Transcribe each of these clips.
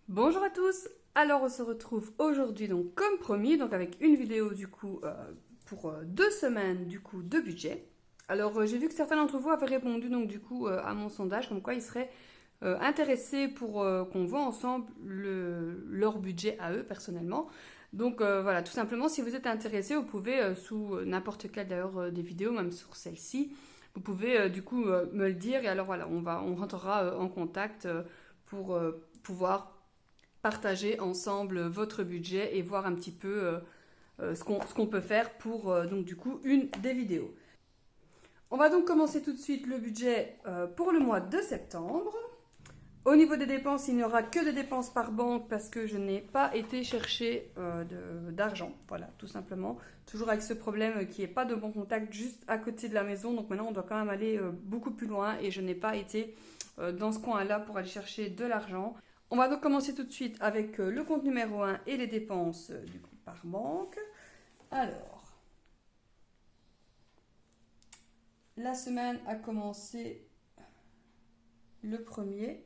Bonjour à tous. Alors on se retrouve aujourd'hui donc comme promis donc avec une vidéo du coup pour 2 semaines du coup de budget. Alors j'ai vu que certains d'entre vous avaient répondu donc du coup à mon sondage comme quoi ils seraient intéressés pour qu'on voit ensemble leur budget à eux personnellement. Donc voilà, tout simplement si vous êtes intéressés vous pouvez sous n'importe quelle d'ailleurs des vidéos, même sur celle-ci, vous pouvez du coup me le dire et alors voilà on rentrera en contact pour pouvoir partager ensemble votre budget et voir un petit peu ce qu'on peut faire pour donc du coup une des vidéos. On va donc commencer tout de suite le budget pour le mois de septembre. Au niveau des dépenses, il n'y aura que des dépenses par banque parce que je n'ai pas été chercher d'argent. Voilà, tout simplement. Toujours avec ce problème qui n'est pas de bon contact juste à côté de la maison. Donc maintenant, on doit quand même aller beaucoup plus loin et je n'ai pas été dans ce coin-là pour aller chercher de l'argent. On va donc commencer tout de suite avec le compte numéro 1 et les dépenses du coup par banque. Alors, la semaine a commencé le 1er.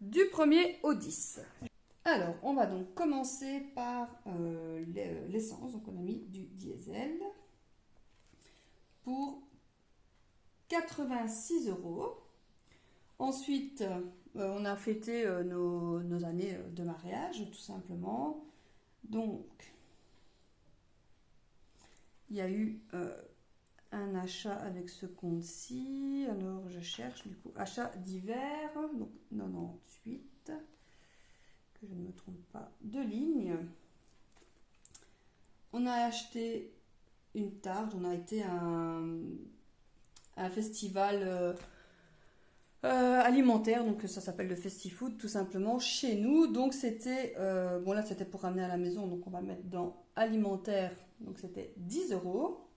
Du 1er au 10. Alors, on va donc commencer par l'essence. Donc, on a mis du diesel pour 86 euros. Ensuite, on a fêté nos années de mariage, tout simplement. Donc, il y a eu un achat avec ce compte-ci. Alors, je cherche du coup achat divers, donc 98, que je ne me trompe pas de ligne. On a acheté une tarte, on a été à un festival alimentaire, donc ça s'appelle le Festi-Food tout simplement chez nous. Donc c'était, bon là c'était pour ramener à la maison, donc on va mettre dans alimentaire, donc c'était 10 euros.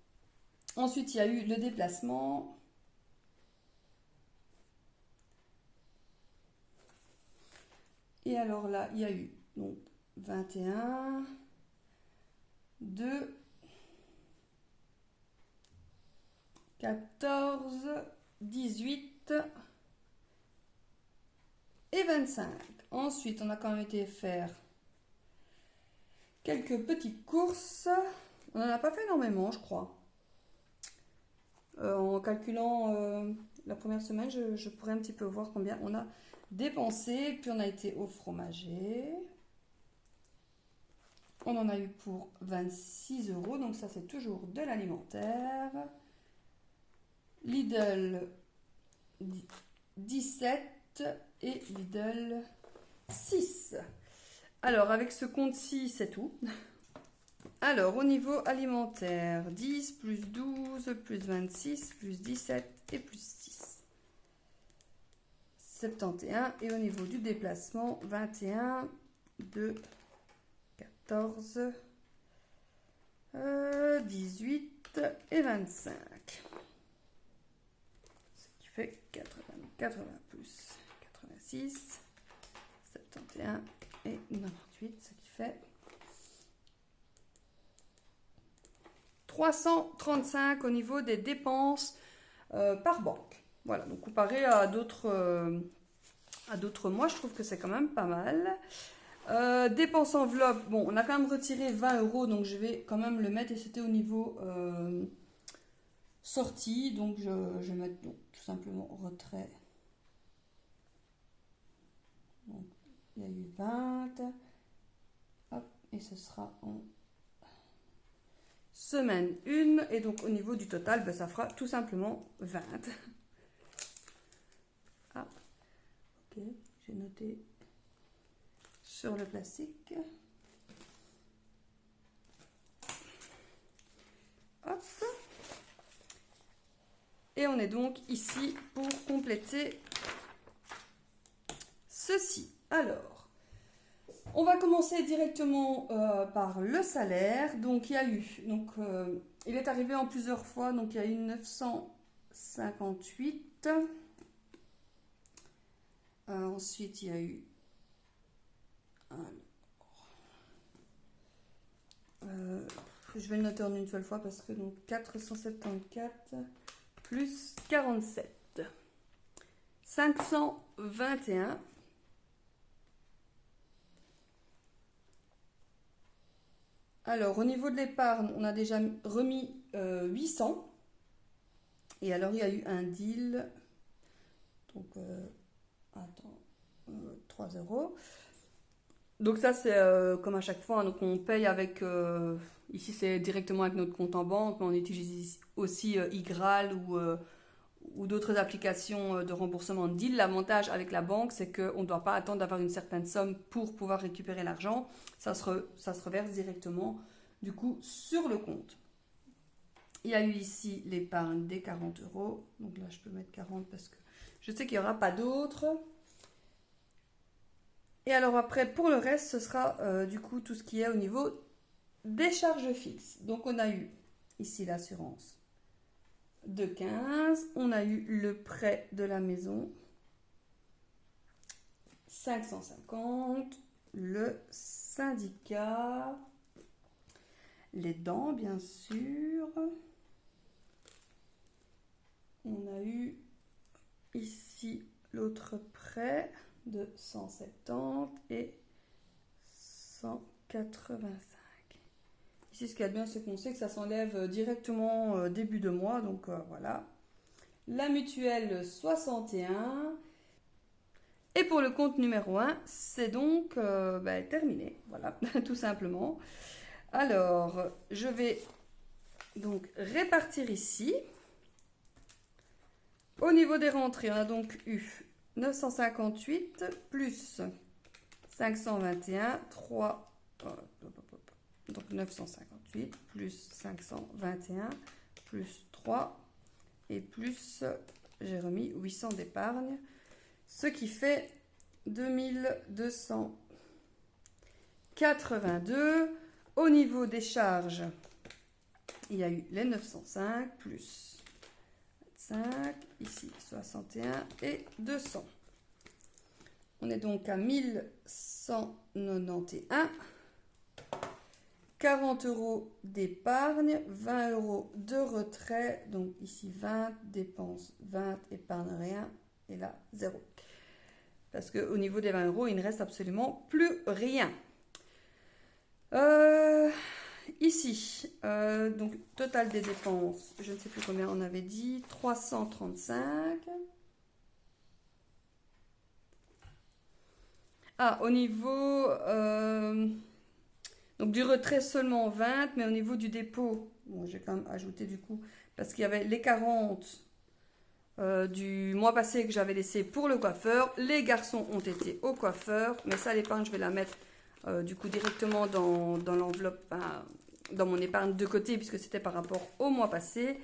Ensuite il y a eu le déplacement. Et alors là il y a eu donc 21, 2, 14, 18 et 25. Ensuite, on a quand même été faire quelques petites courses. On n'en a pas fait énormément, je crois. En calculant la première semaine, je pourrais un petit peu voir combien on a dépensé. Puis on a été au fromager. On en a eu pour 26 euros, donc ça c'est toujours de l'alimentaire. Lidl 17 et Lidl 6. Alors avec ce compte-ci, c'est tout. Alors au niveau alimentaire, 10 plus 12 plus 26 plus 17 et plus 6. 71. Et au niveau du déplacement, 21, 2, 14, 18 et 25. Ce qui fait 80, 80 plus 86, 71 et 98, ce qui fait 335 au niveau des dépenses par banque. Voilà, donc comparé à d'autres mois, je trouve que c'est quand même pas mal. Dépenses enveloppe, bon, on a quand même retiré 20 euros, donc je vais quand même le mettre, et c'était au niveau sortie, donc je vais mettre donc, tout simplement retrait. Donc, il y a eu 20, hop, et ce sera en semaine 1, et donc au niveau du total, ben, ça fera tout simplement 20. Ah, ok, j'ai noté sur le plastique. Hop. Et on est donc ici pour compléter ceci. Alors, on va commencer directement par le salaire. Donc, il y a eu, donc, il est arrivé en plusieurs fois, donc il y a eu 958. Ensuite, il y a eu je vais le noter en une seule fois parce que donc 474 plus 47. 521. Alors, au niveau de l'épargne, on a déjà remis 800. Et alors, il y a eu un deal. Donc, attends, 3 euros. Donc ça, c'est comme à chaque fois. Hein, donc, on paye avec... ici, c'est directement avec notre compte en banque. Mais on utilise aussi iGraal ou d'autres applications de remboursement de deal. L'avantage avec la banque, c'est qu'on ne doit pas attendre d'avoir une certaine somme pour pouvoir récupérer l'argent. Ça se reverse directement, du coup, sur le compte. Il y a eu ici l'épargne des 40 euros. Donc là, je peux mettre 40 parce que je sais qu'il n'y aura pas d'autres. Et alors après, pour le reste, ce sera du coup tout ce qui est au niveau des charges fixes. Donc on a eu ici l'assurance de 15, on a eu le prêt de la maison, 550, le syndicat, les dents bien sûr, on a eu ici l'autre prêt de 170 et 185. Ici, ce qu'il y a de bien, c'est qu'on sait que ça s'enlève directement début de mois. Donc, voilà. La mutuelle 61. Et pour le compte numéro 1, c'est donc terminé. Voilà, tout simplement. Alors, je vais donc répartir ici. Au niveau des rentrées, on a donc eu 958 plus 521, 3... Donc 958 plus 521 plus 3 et plus, j'ai remis 800 d'épargne, ce qui fait 2282. Au niveau des charges, il y a eu les 905 plus 25, ici 61 et 200. On est donc à 1191. 40 euros d'épargne, 20 euros de retrait, donc ici 20, dépenses 20, épargne rien, et là 0. Parce qu'au niveau des 20 euros, il ne reste absolument plus rien. Ici, donc total des dépenses, je ne sais plus combien on avait dit, 335. Ah, au niveau... donc du retrait seulement 20, mais au niveau du dépôt, bon, j'ai quand même ajouté du coup, parce qu'il y avait les 40 du mois passé que j'avais laissé pour le coiffeur. Les garçons ont été au coiffeur, mais ça l'épargne je vais la mettre du coup directement dans l'enveloppe, dans mon épargne de côté, puisque c'était par rapport au mois passé.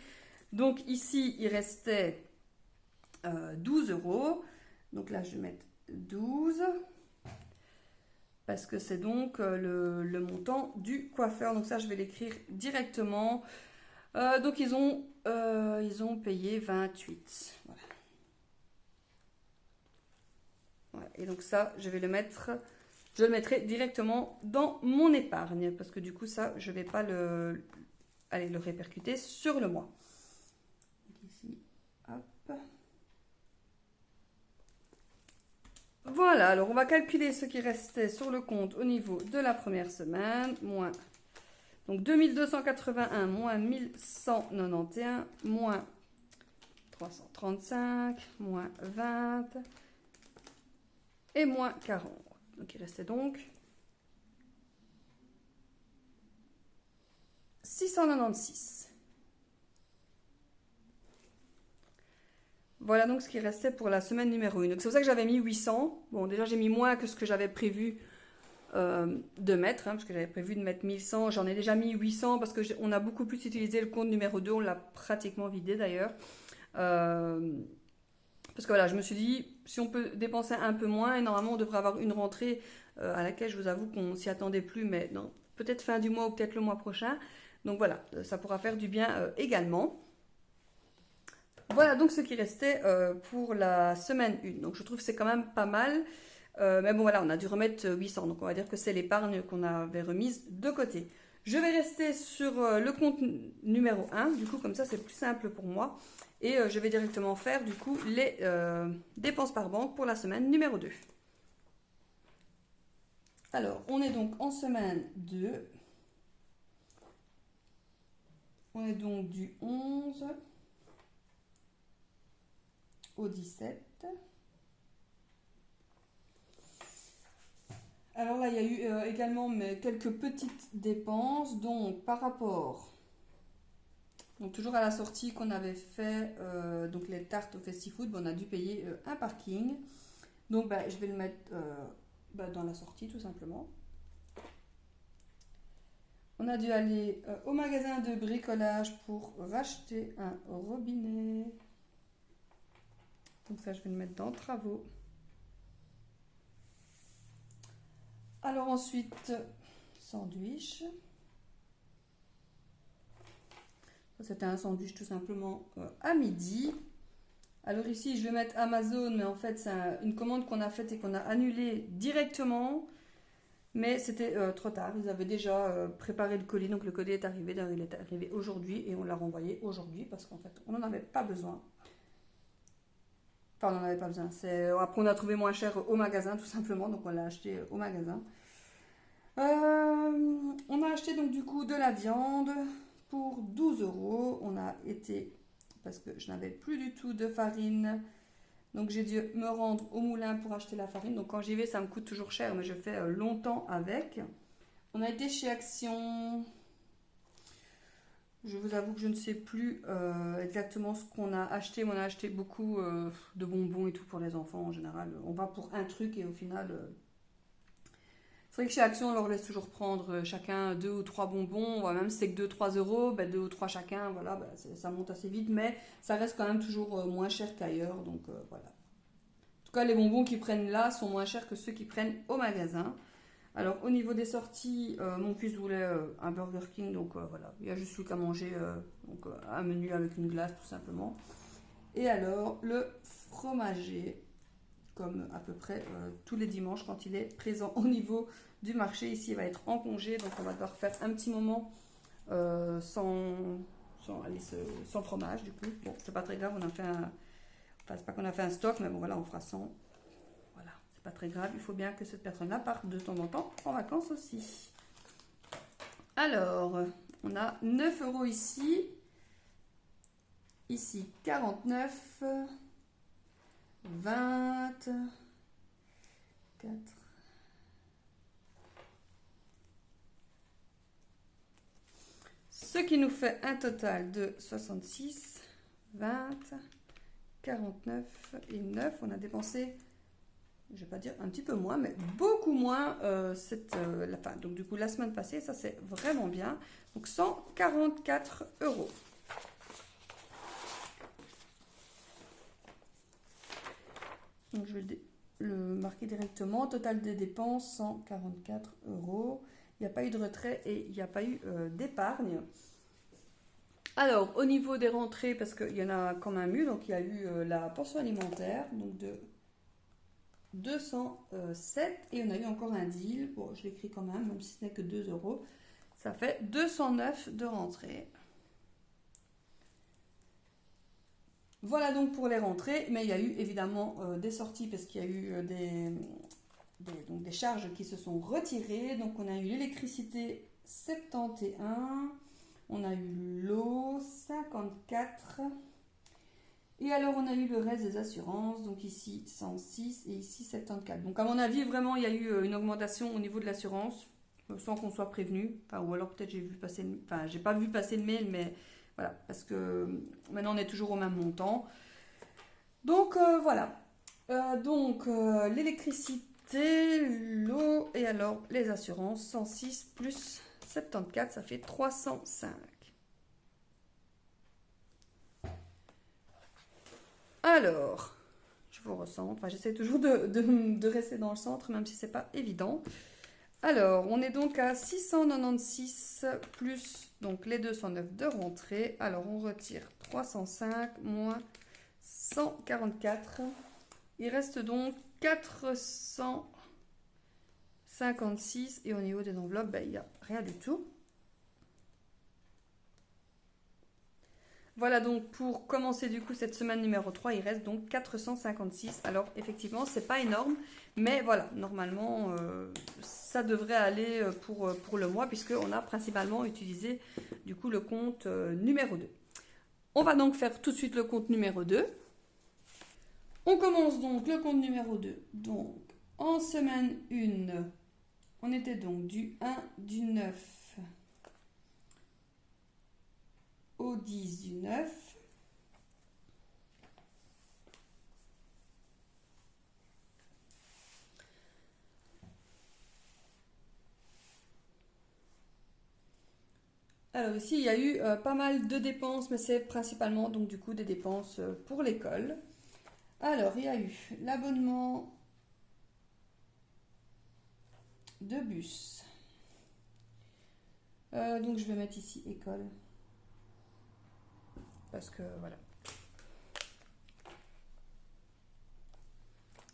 Donc ici il restait 12 euros, donc là je vais mettre 12. Parce que c'est donc le montant du coiffeur. Donc ça, je vais l'écrire directement. Donc ils ont payé 28. Voilà. Voilà. Et donc ça, je le mettrai directement dans mon épargne. Parce que du coup, ça, je ne vais pas le répercuter sur le mois. Donc ici, hop. Voilà, alors on va calculer ce qui restait sur le compte au niveau de la première semaine, moins donc 2281 moins 1191 moins 335 moins 20 et moins 40. Donc il restait donc 696. Voilà donc ce qui restait pour la semaine numéro 1. Donc c'est pour ça que j'avais mis 800. Bon, déjà j'ai mis moins que ce que j'avais prévu de mettre, parce que j'avais prévu de mettre 1100. J'en ai déjà mis 800 parce qu'on a beaucoup plus utilisé le compte numéro 2. On l'a pratiquement vidé d'ailleurs. Parce que voilà, je me suis dit, si on peut dépenser un peu moins, et normalement on devrait avoir une rentrée à laquelle je vous avoue qu'on s'y attendait plus, mais non, peut-être fin du mois ou peut-être le mois prochain. Donc voilà, ça pourra faire du bien également. Voilà donc ce qui restait pour la semaine 1. Donc je trouve que c'est quand même pas mal. Mais bon voilà, on a dû remettre 800. Donc on va dire que c'est l'épargne qu'on avait remise de côté. Je vais rester sur le compte numéro 1, du coup comme ça c'est plus simple pour moi. Et je vais directement faire du coup les dépenses par banque pour la semaine numéro 2. Alors on est donc en semaine 2. On est donc du 11 au 17. Alors là, il y a eu également quelques petites dépenses. Donc, par rapport, donc toujours à la sortie qu'on avait fait, donc les tartes au festi-food, on a dû payer un parking. Donc, je vais le mettre dans la sortie, tout simplement. On a dû aller au magasin de bricolage pour racheter un robinet. Donc ça, je vais le mettre dans travaux. Alors ensuite, sandwich. C'était un sandwich tout simplement à midi. Alors ici, je vais mettre Amazon, mais en fait, c'est une commande qu'on a faite et qu'on a annulée directement. Mais c'était trop tard. Ils avaient déjà préparé le colis, donc le colis est arrivé. Il est arrivé aujourd'hui et on l'a renvoyé aujourd'hui parce qu'en fait, on n'en avait pas besoin. Enfin, on n'en avait pas besoin. Après, on a trouvé moins cher au magasin, tout simplement, donc on l'a acheté au magasin. On a acheté donc du coup de la viande pour 12 €. On a été, parce que je n'avais plus du tout de farine, donc j'ai dû me rendre au moulin pour acheter la farine. Donc quand j'y vais, ça me coûte toujours cher, mais je fais longtemps avec. On a été chez Action. Je vous avoue que je ne sais plus exactement ce qu'on a acheté. Mais on a acheté beaucoup de bonbons et tout pour les enfants en général. On va pour un truc et au final... c'est vrai que chez Action, on leur laisse toujours prendre chacun 2 ou 3 bonbons. Même si c'est que 2-3 €, 2 ou 3 chacun, voilà, ça monte assez vite. Mais ça reste quand même toujours moins cher qu'ailleurs. Donc voilà. En tout cas, les bonbons qu'ils prennent là sont moins chers que ceux qu'ils prennent au magasin. Alors au niveau des sorties, mon fils voulait un Burger King. Donc voilà, il y a juste lui qu'à manger un menu avec une glace tout simplement. Et alors le fromager, comme à peu près tous les dimanches quand il est présent au niveau du marché. Ici, il va être en congé, donc on va devoir faire un petit moment sans fromage du coup. Bon, c'est pas très grave, on a fait un... Enfin, c'est pas qu'on a fait un stock, mais bon voilà, on fera sans. Voilà, c'est pas très grave, il faut bien que cette personne-là parte de temps en temps en vacances aussi. Alors, on a 9 € ici. Ici, 49. 24, ce qui nous fait un total de 66, 20, 49 et 9. On a dépensé, je vais pas dire un petit peu moins, mais beaucoup moins la fin. Donc du coup, la semaine passée, ça c'est vraiment bien. Donc 144 €. Donc je vais le marquer directement. Total des dépenses, 144 €. Il n'y a pas eu de retrait et il n'y a pas eu d'épargne. Alors, au niveau des rentrées, parce qu'il y en a quand même eu, donc il y a eu la pension alimentaire, donc de 207, et on a eu encore un deal. Bon, je l'écris quand même si ce n'est que 2 €. Ça fait 209 de rentrée. Voilà donc pour les rentrées, mais il y a eu évidemment des sorties parce qu'il y a eu des charges qui se sont retirées. Donc on a eu l'électricité 71, on a eu l'eau 54, et alors on a eu le reste des assurances, donc ici 106 et ici 74. Donc à mon avis vraiment il y a eu une augmentation au niveau de l'assurance sans qu'on soit prévenu, ou alors peut-être j'ai pas vu passer le mail, mais... Voilà, parce que maintenant on est toujours au même montant. Donc voilà. L'électricité, l'eau et alors les assurances, 106 plus 74, ça fait 305. Alors, je vous recentre. J'essaie toujours de rester dans le centre, même si c'est pas évident. Alors, on est donc à 696 plus donc les 209 de rentrée. Alors, on retire 305 moins 144. Il reste donc 456. Et au niveau des enveloppes, il n'y a rien du tout. Voilà donc pour commencer du coup cette semaine numéro 3, il reste donc 456. Alors effectivement, c'est pas énorme, mais voilà, normalement ça devrait aller pour le mois puisqu'on a principalement utilisé du coup le compte numéro 2. On va donc faire tout de suite le compte numéro 2. On commence donc le compte numéro 2. Donc en semaine 1, on était donc du 1 du 9 au 10 du 9. Alors ici, il y a eu pas mal de dépenses, mais c'est principalement donc du coup des dépenses pour l'école. Alors, il y a eu l'abonnement de bus. Donc je vais mettre ici école. Parce que voilà.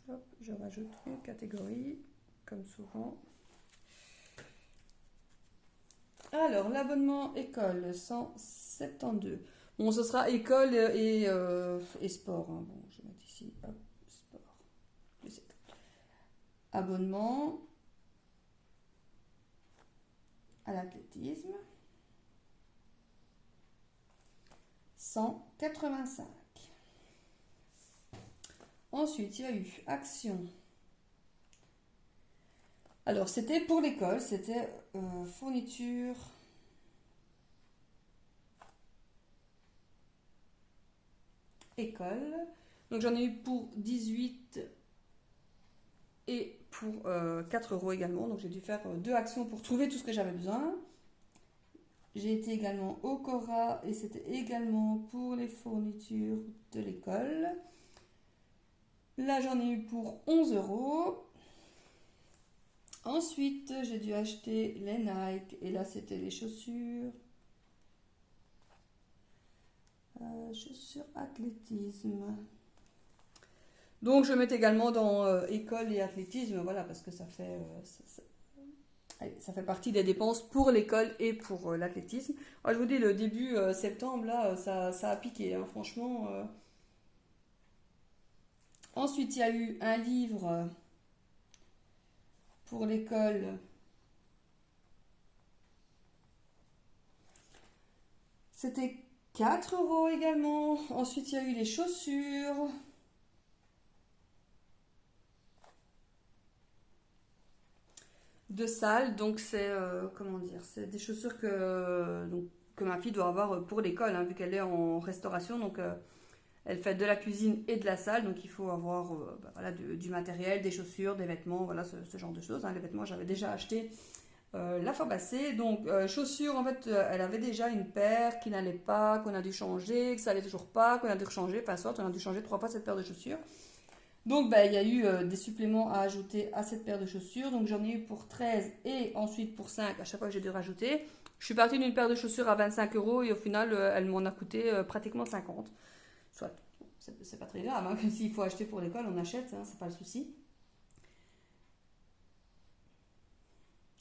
Hop, je rajoute une catégorie, comme souvent. Alors, l'abonnement école, 172. Bon, ce sera école et sport. Hein. Bon, je vais mettre ici, hop, sport. Abonnement à l'athlétisme, 185. Ensuite, il y a eu action. Alors, c'était pour l'école, c'était fourniture école. Donc, j'en ai eu pour 18 et pour 4 € également. Donc, j'ai dû faire 2 actions pour trouver tout ce que j'avais besoin. J'ai été également au Cora et c'était également pour les fournitures de l'école. Là, j'en ai eu pour 11 €. Ensuite, j'ai dû acheter les Nike et là, c'était les chaussures. Chaussures athlétisme. Donc, je mets également dans école et athlétisme, voilà, parce que ça fait, ça fait partie des dépenses pour l'école et pour l'athlétisme. Je vous dis, le début septembre, là, ça a piqué, hein, franchement. Ensuite, il y a eu un livre pour l'école. C'était 4 € également. Ensuite, il y a eu les chaussures. De salle, donc c'est comment dire, c'est des chaussures que ma fille doit avoir pour l'école, hein, vu qu'elle est en restauration, donc elle fait de la cuisine et de la salle, donc il faut avoir voilà, du matériel, des chaussures, des vêtements, voilà ce genre de choses. Hein. Les vêtements, j'avais déjà acheté la fois passée. Donc chaussures, en fait, elle avait déjà une paire qui n'allait pas, qu'on a dû changer, que ça allait toujours pas, qu'on a dû changer, enfin soit on a dû changer 3 fois cette paire de chaussures. Donc il y a eu des suppléments à ajouter à cette paire de chaussures. Donc j'en ai eu pour 13 et ensuite pour 5 à chaque fois que j'ai dû rajouter. Je suis partie d'une paire de chaussures à 25 € et au final elle m'en a coûté pratiquement 50. Soit, c'est pas très grave, hein. S'il faut acheter pour l'école, on achète, hein, c'est pas le souci.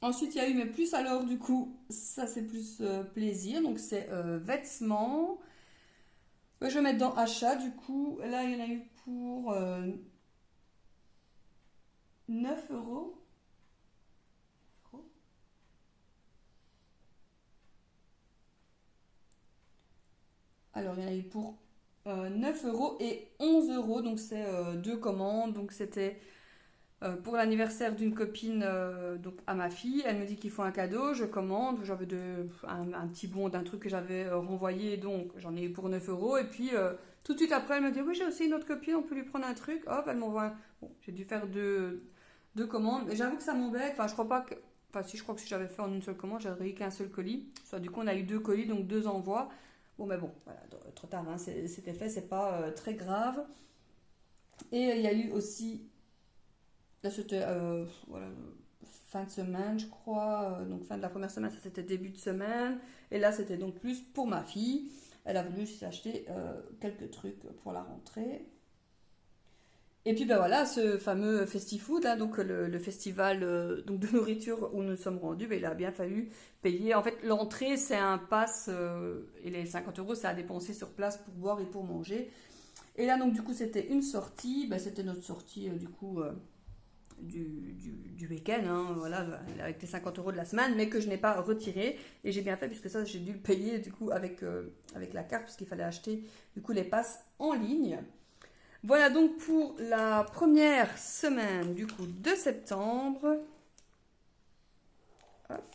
Ensuite, il y a eu, mais plus alors, du coup, ça c'est plus plaisir. Donc, c'est vêtements. Je vais mettre dans achat, du coup. Là, il y en a eu pour 9 €. Alors, il y en a eu pour 9 € et 11 €. Donc, c'est 2 commandes. Donc, c'était pour l'anniversaire d'une copine donc à ma fille. Elle me dit qu'il faut un cadeau, je commande, j'avais un petit bon d'un truc que j'avais renvoyé, donc j'en ai eu pour 9 € et puis tout de suite après elle me dit oui j'ai aussi une autre copine, on peut lui prendre un truc, hop elle m'envoie bon, j'ai dû faire deux commandes, mais j'avoue que ça m'embête, enfin je crois pas que enfin si je crois que si j'avais fait en une seule commande j'aurais eu qu'un seul colis, soit du coup on a eu 2 colis donc 2 envois, bon mais bon voilà, trop tard hein, c'était fait, c'est pas très grave. Et il y a eu aussi là, c'était voilà, fin de semaine, je crois. Donc, fin de la première semaine, ça c'était début de semaine. Et là, c'était donc plus pour ma fille. Elle a voulu s'acheter quelques trucs pour la rentrée. Et puis ben voilà, ce fameux Festifood, là, donc le festival donc de nourriture où nous sommes rendus, ben, il a bien fallu payer. En fait, l'entrée, c'est un pass, et les 50 euros, c'est à dépenser sur place pour boire et pour manger. Et là, donc, du coup, c'était une sortie. Ben, c'était notre sortie, du coup, du week-end, hein, voilà, avec les 50 euros de la semaine, mais que je n'ai pas retiré. Et j'ai bien fait, puisque ça, j'ai dû le payer, du coup, avec la carte, parce qu'il fallait acheter, du coup, les passes en ligne. Voilà donc pour la première semaine du coup de septembre. Hop.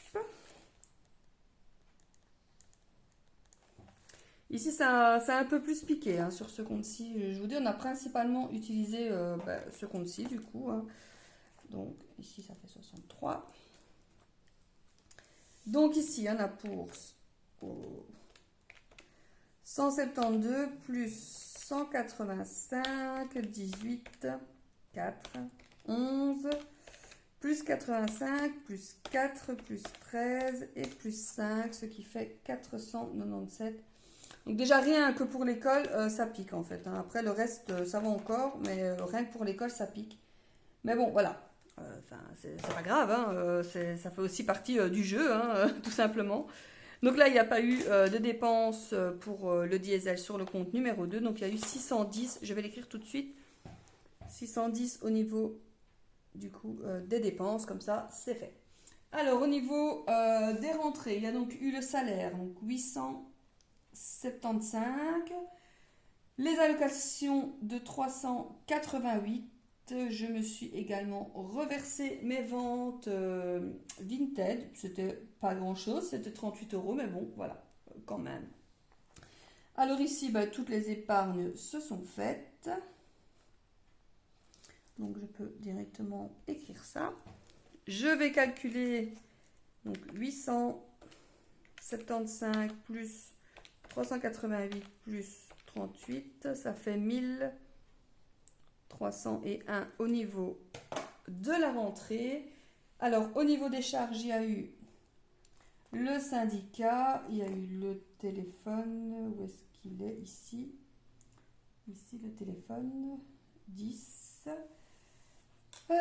Ici, ça a un peu plus piqué hein, sur ce compte-ci. Je vous dis, on a principalement utilisé ce compte-ci du coup. Hein. Donc ici, ça fait 63. Donc ici, il y en a pour 172 plus 185, 18, 4, 11, plus 85, plus 4, plus 13 et plus 5, ce qui fait 497. Donc déjà rien que pour l'école, ça pique en fait. Hein. Après le reste, ça va encore, mais rien que pour l'école, ça pique. Mais bon, voilà. C'est pas grave, hein. Ça fait aussi partie du jeu, hein, tout simplement. Donc là, il n'y a pas eu de dépenses pour le diesel sur le compte numéro 2. Donc il y a eu 610, je vais l'écrire tout de suite. 610 au niveau du coup des dépenses, comme ça c'est fait. Alors au niveau des rentrées, il y a donc eu le salaire, donc 875, les allocations de 388. Je me suis également reversé mes ventes Vinted. C'était pas grand chose, c'était 38 euros, mais bon, voilà, quand même. Alors ici, bah, toutes les épargnes se sont faites. Donc je peux directement écrire ça. Je vais calculer donc 875 plus 388 plus 38, ça fait 1301 au niveau de la rentrée. Alors au niveau des charges, il y a eu le syndicat, il y a eu le téléphone, où est-ce qu'il est? Ici. Ici le téléphone, 10.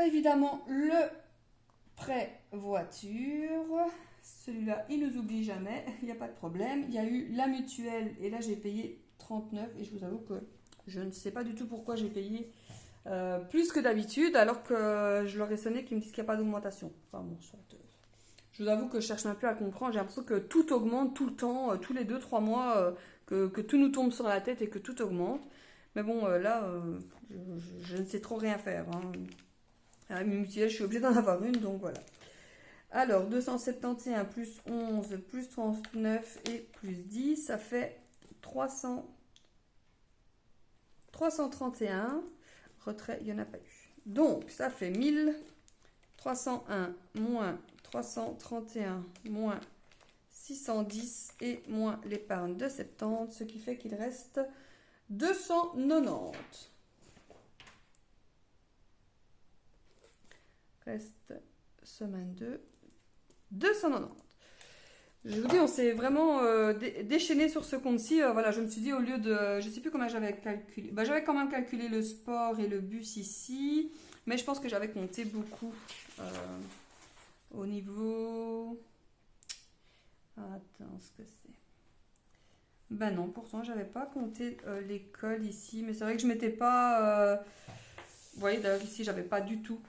Évidemment, le prêt voiture. Celui-là, il nous oublie jamais, il n'y a pas de problème. Il y a eu la mutuelle, et là j'ai payé 39. Et je vous avoue que je ne sais pas du tout pourquoi j'ai payé plus que d'habitude, alors que je leur ai sonné qu'ils me disent qu'il n'y a pas d'augmentation. Enfin bon, soit, je vous avoue que je cherche même plus à comprendre. J'ai l'impression que tout augmente tout le temps, tous les 2-3 mois, que tout nous tombe sur la tête et que tout augmente. Mais bon, là, je ne sais trop rien faire. Hein. Une mutuelle, je suis obligée d'en avoir une, donc voilà. Alors, 271 plus 11 plus 39 et plus 10, ça fait 331. Retrait, il n'y en a pas eu. Donc, ça fait 1301 moins 331 moins 610 et moins l'épargne de 70, ce qui fait qu'il reste 290. Reste semaine 2, 290. Je vous dis, on s'est vraiment déchaîné sur ce compte-ci. Voilà, je me suis dit, au lieu de... Je ne sais plus comment j'avais calculé. Bah, j'avais quand même calculé le sport et le bus ici. Mais je pense que j'avais compté beaucoup au niveau... Attends, ce que c'est. Ben non, pourtant, j'avais pas compté l'école ici. Mais c'est vrai que je m'étais pas... Vous voyez, d'ailleurs, ici, j'avais pas du tout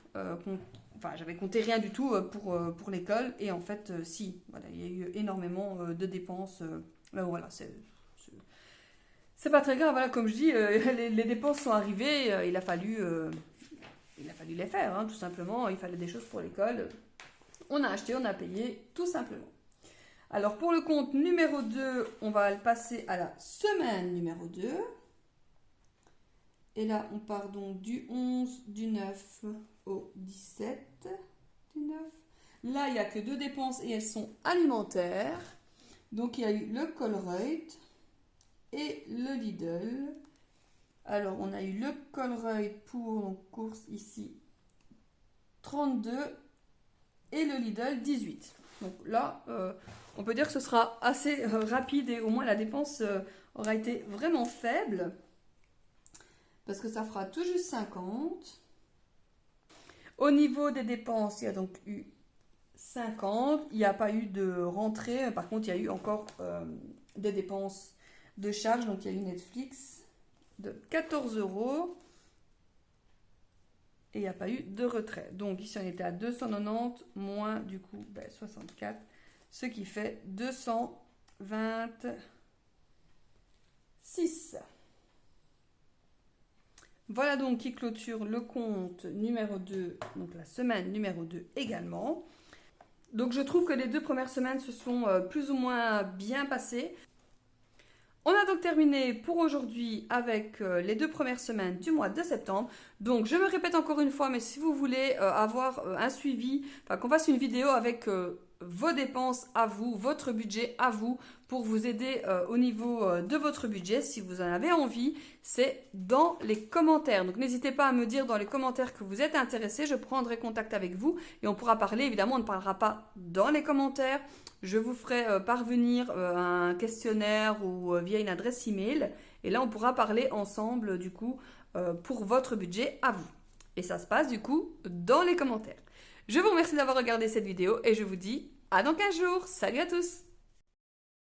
compté. Enfin, j'avais compté rien du tout pour l'école. Et en fait, si, voilà, il y a eu énormément de dépenses. Voilà, c'est pas très grave. Voilà, comme je dis, les dépenses sont arrivées. Il a fallu les faire, hein, tout simplement. Il fallait des choses pour l'école. On a acheté, on a payé, tout simplement. Alors, pour le compte numéro 2, on va le passer à la semaine numéro 2. Et là, on part donc du 11, du 9 au 17 du 9. Là, il n'y a que 2 dépenses et elles sont alimentaires. Donc, il y a eu le Colruyt et le Lidl. Alors, on a eu le Colruyt pour donc, course ici 32 et le Lidl 18. Donc là, on peut dire que ce sera assez rapide et au moins la dépense aura été vraiment faible. parce que ça fera tout juste 50. Au niveau des dépenses, il y a donc eu 50. Il n'y a pas eu de rentrée. Par contre, il y a eu encore des dépenses de charge. Donc, il y a eu Netflix de 14 €. Et il n'y a pas eu de retrait. Donc, ici, on était à 290 moins, du coup, 64. Ce qui fait 226. Voilà donc qui clôture le compte numéro 2, donc la semaine numéro 2 également. Donc je trouve que les 2 premières semaines se sont plus ou moins bien passées. On a donc terminé pour aujourd'hui avec les 2 premières semaines du mois de septembre. Donc je me répète encore une fois, mais si vous voulez avoir un suivi, qu'on fasse une vidéo avec vos dépenses à vous, votre budget à vous, pour vous aider au niveau de votre budget, si vous en avez envie, c'est dans les commentaires. Donc n'hésitez pas à me dire dans les commentaires que vous êtes intéressé, je prendrai contact avec vous et on pourra parler. Évidemment, on ne parlera pas dans les commentaires. Je vous ferai parvenir un questionnaire ou via une adresse email. Et là, on pourra parler ensemble du coup pour votre budget à vous. Et ça se passe du coup dans les commentaires. Je vous remercie d'avoir regardé cette vidéo et je vous dis à dans 15 jours. Salut à tous!